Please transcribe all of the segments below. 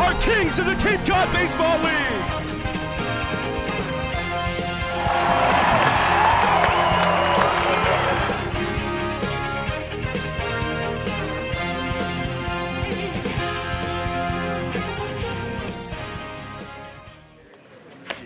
are kings of the Cape Cod Baseball League.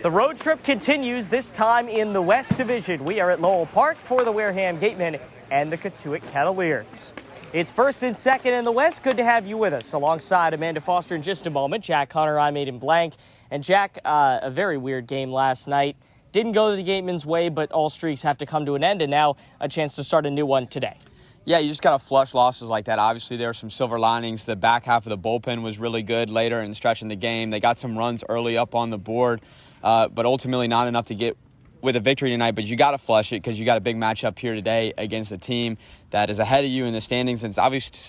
The road trip continues, this time in the West Division. We are at Lowell Park for the Wareham Gatemen and the Cotuit Kettleers. It's first and second in the West. Good to have you with us. Alongside Amanda Foster in just a moment. Jack Hunter, I'm Aiden Blank. And Jack, a very weird game last night. Didn't go the Gatemen's way, but all streaks have to come to an end, and now a chance to start a new one today. Yeah, you just got to flush losses like that. Obviously, there are some silver linings. The back half of the bullpen was really good later in stretching the game. They got some runs early up on the board, but ultimately not enough to get with a victory tonight. But you got to flush it because you got a big matchup here today against a team that is ahead of you in the standings. And it's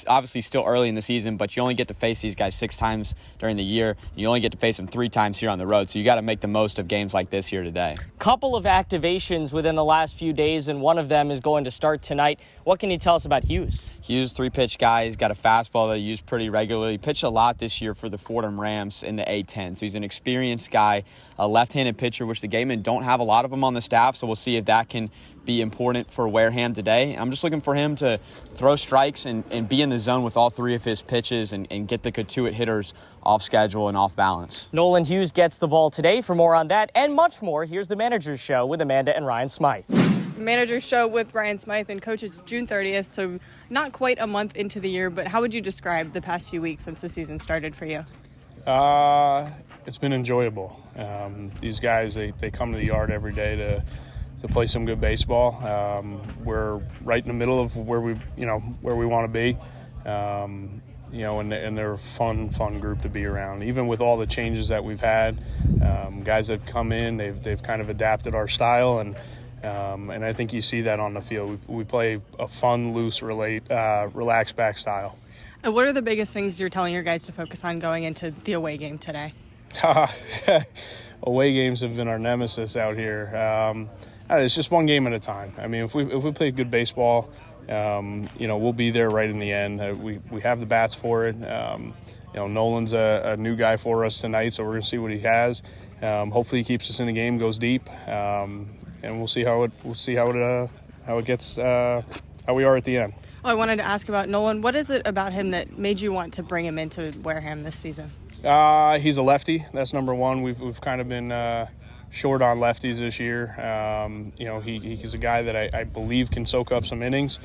obviously still early in the season, but you only get to face these guys 6 times during the year. You only get to face them 3 times here on the road. So you got to make the most of games like this here today. Couple of activations within the last few days, and one of them is going to start tonight. What can you tell us about Hughes? Hughes, 3-pitch guy. He's got a fastball that he used pretty regularly. Pitched a lot this year for the Fordham Rams in the A-10. So he's an experienced guy, a left-handed pitcher, which the Gatemen don't have a lot of them on the staff. So we'll see if that can be important for Wareham today. I'm just looking for him to throw strikes and be in the zone with all 3 of his pitches and get the Cotuit hitters off schedule and off balance. Nolan Hughes gets the ball today. For more on that and much more, here's the Manager's Show with Amanda and Ryan Smyth. Manager's Show with Ryan Smyth, and Coach, it's June 30th, so not quite a month into the year, but how would you describe the past few weeks since the season started for you? It's been enjoyable. These guys, they come to the yard every day to play some good baseball. We're right in the middle of where we want to be. And they're a fun group to be around. Even with all the changes that we've had, guys have come in, they've kind of adapted our style, and I think you see that on the field. We play a fun, loose, relaxed back style. And what are the biggest things you're telling your guys to focus on going into the away game today? Away games have been our nemesis out here. It's just one game at a time. I mean, if we play good baseball, we'll be there right in the end. We have the bats for it. Nolan's a new guy for us tonight, so we're going to see what he has. Hopefully, he keeps us in the game, goes deep, and we'll see how it gets, how we are at the end. Oh, I wanted to ask about Nolan. What is it about him that made you want to bring him into Wareham this season? He's a lefty. That's number one. We've kind of been short on lefties this year. He's a guy that I believe can soak up some innings,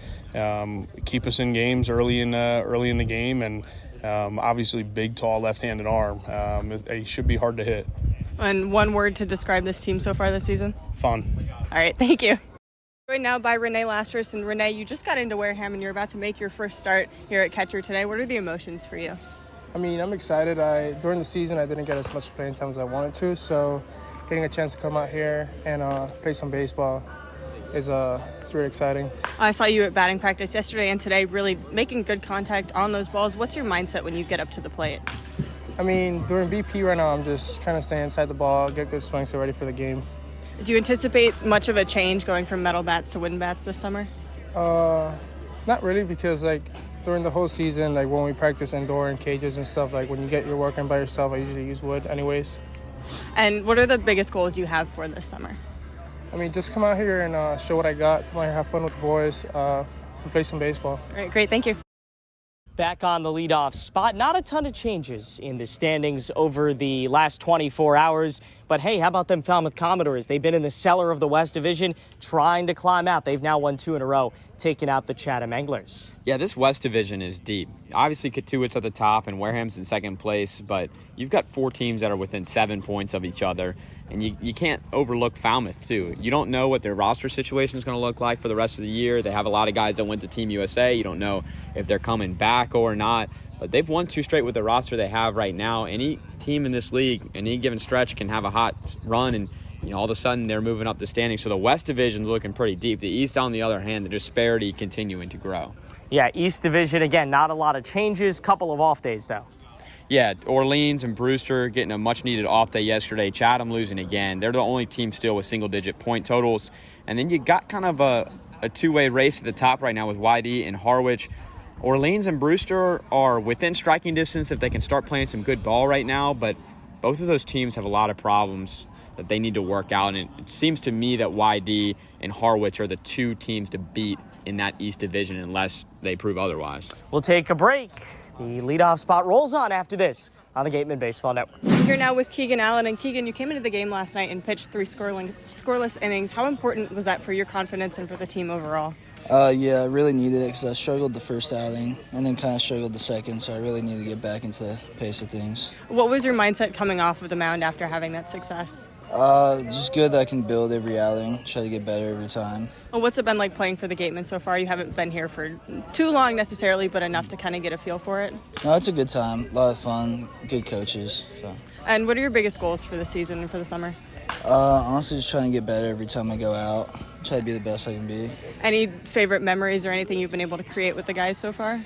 keep us in games early in the game, and obviously big, tall, left-handed arm. He should be hard to hit. And one word to describe this team so far this season? Fun. All right, thank you. Joined now by Renee Lastris. And Renee, you just got into Wareham and you're about to make your first start here at catcher today. What are the emotions for you? I mean, I'm excited. During the season, I didn't get as much playing time as I wanted to, so getting a chance to come out here and play some baseball is it's really exciting. I saw you at batting practice yesterday and today, really making good contact on those balls. What's your mindset when you get up to the plate? I mean, during BP right now, I'm just trying to stay inside the ball, get good swings, so ready for the game. Do you anticipate much of a change going from metal bats to wooden bats this summer? Not really, because during the whole season, when we practice indoor in cages and stuff, when you get your work in by yourself, I usually use wood anyways. And what are the biggest goals you have for this summer? I mean, just come out here and show what I got, come out here, have fun with the boys, and play some baseball. All right, great, thank you. Back on the leadoff spot. Not a ton of changes in the standings over the last 24 hours. But hey, how about them Falmouth Commodores? They've been in the cellar of the West Division trying to climb out. They've now won 2 in a row, taking out the Chatham Anglers. Yeah, this West Division is deep. Obviously, Cotuit's at the top and Wareham's in second place, but you've got 4 teams that are within 7 points of each other, and you can't overlook Falmouth, too. You don't know what their roster situation is going to look like for the rest of the year. They have a lot of guys that went to Team USA. You don't know if they're coming back or not, but they've won 2 straight with the roster they have right now. Any team in this league, any given stretch, can have a hot run, and all of a sudden they're moving up the standings. So the West Division's looking pretty deep. The East, on the other hand, the disparity continuing to grow. Yeah, East Division, again, not a lot of changes. Couple of off days, though. Yeah, Orleans and Brewster getting a much-needed off day yesterday. Chatham losing again. They're the only team still with single-digit point totals. And then you got kind of a two-way race at the top right now with YD and Harwich. Orleans and Brewster are within striking distance if they can start playing some good ball right now, but both of those teams have a lot of problems that they need to work out, and it seems to me that YD and Harwich are the two teams to beat in that East Division unless they prove otherwise. We'll take a break. The leadoff spot rolls on after this on the Gatemen Baseball Network. We're here now with Keegan Allen. And Keegan, you came into the game last night and pitched 3 scoreless innings. How important was that for your confidence and for the team overall? Yeah, I really needed it because I struggled the first outing and then kind of struggled the second, so I really need to get back into the pace of things. What was your mindset coming off of the mound after having that success? Just good that I can build every outing, try to get better every time. Well, what's it been like playing for the Gatemen so far? You haven't been here for too long necessarily, but enough to kind of get a feel for it. No, it's a good time, a lot of fun, good coaches. So. And what are your biggest goals for the season and for the summer? Honestly, just trying to get better every time I go out. Try to be the best I can be. Any favorite memories or anything you've been able to create with the guys so far?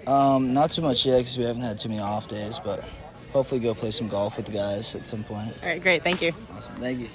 Not too much yet because we haven't had too many off days, but hopefully go play some golf with the guys at some point. All right, great. Thank you. Awesome. Thank you.